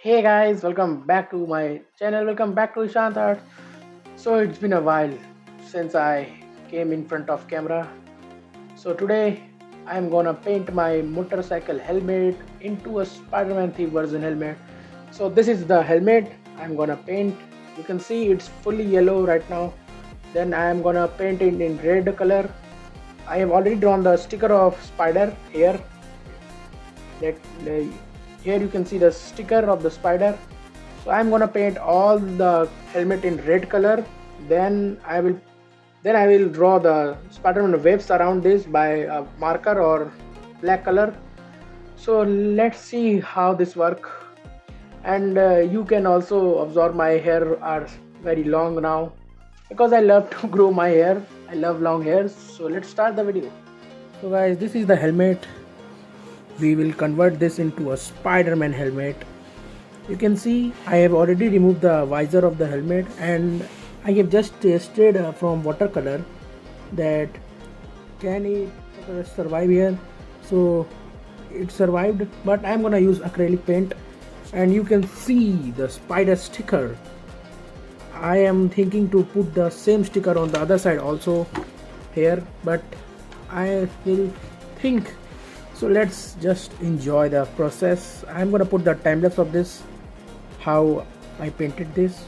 Hey guys, welcome back to my channel. Welcome back to Ishant Art. So it's been a while since I came in front of camera. So today I'm gonna paint my motorcycle helmet into a Spider-Man theme version helmet. So this is the helmet I'm gonna paint. You can see it's fully yellow right now. Then I'm gonna paint it in red color. I have already drawn the sticker of spider here. That here you can see the sticker of the spider. So I'm gonna paint all the helmet in red color. then i will then I will draw the spider-man webs around this by a marker or black color. So let's see how this work. And you can also observe my hair are very long now because I love to grow my hair. I love long hair. So let's start the video. So guys, this is the helmet. We will convert this into a Spider-Man helmet. You can see I have already removed the visor of the helmet, and I have just tested from watercolor that can it survive here. So it survived, but I'm gonna use acrylic paint. And you can see the spider sticker. I am thinking to put the same sticker on the other side also here, but I will think. So let's just enjoy the process. I'm gonna put the time lapse of this, how I painted this.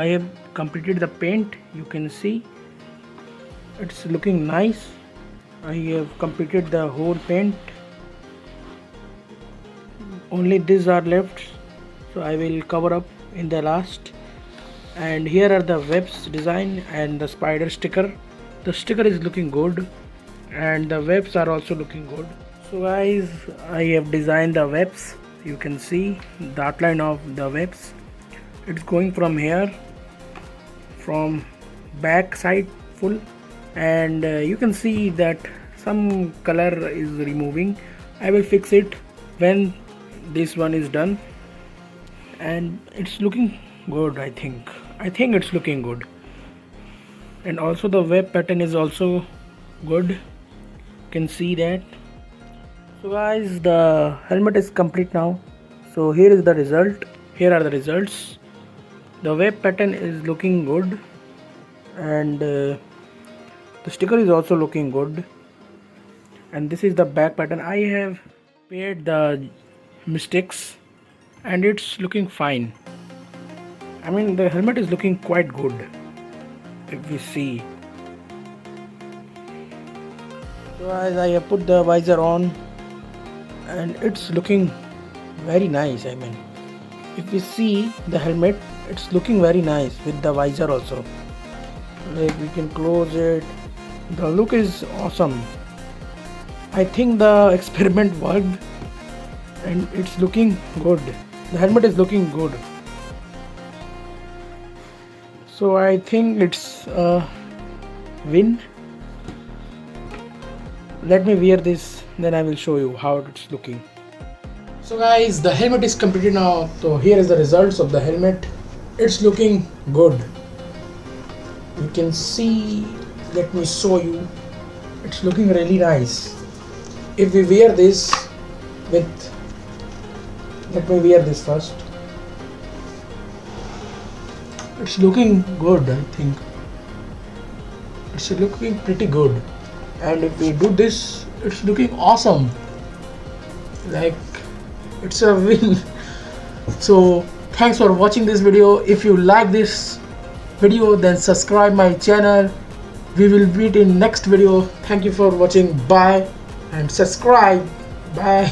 I have completed the paint. You can see it's looking nice. I have completed the whole paint. Only these are left, so I will cover up in the last. And here are the webs design and the spider sticker. The sticker is looking good and the webs are also looking good. So guys, I have designed the webs. You can see the outline of the webs. It's going from here, from back side full, and you can see that some color is removing. I will fix it when this one is done, and it's looking good. I think it's looking good. And also the web pattern is also good. You can see that. So guys, the helmet is complete now. So here is the result. Here are the results. The web pattern is looking good, and the sticker is also looking good. And this is the back pattern. I have paired the mistakes and it's looking fine. I mean, the helmet is looking quite good if we see. So as I have put the visor on and it's looking very nice. I mean, if we see the helmet, it's looking very nice with the visor also. Like, we can close it. The look is awesome. I think the experiment worked and it's looking good. The helmet is looking good. So I think it's a win. Let me wear this, then I will show you how it's looking. So guys, the helmet is completed now. So here is the results of the helmet. It's looking good. You can see, let me show you. It's looking really nice. If we wear this with, let me wear this first. It's looking good. I think it's looking pretty good. And if we do this, it's looking awesome. Like, it's a win. So thanks for watching this video. If you like this video, then subscribe my channel. We will meet in next video. Thank you for watching. Bye, and subscribe. Bye.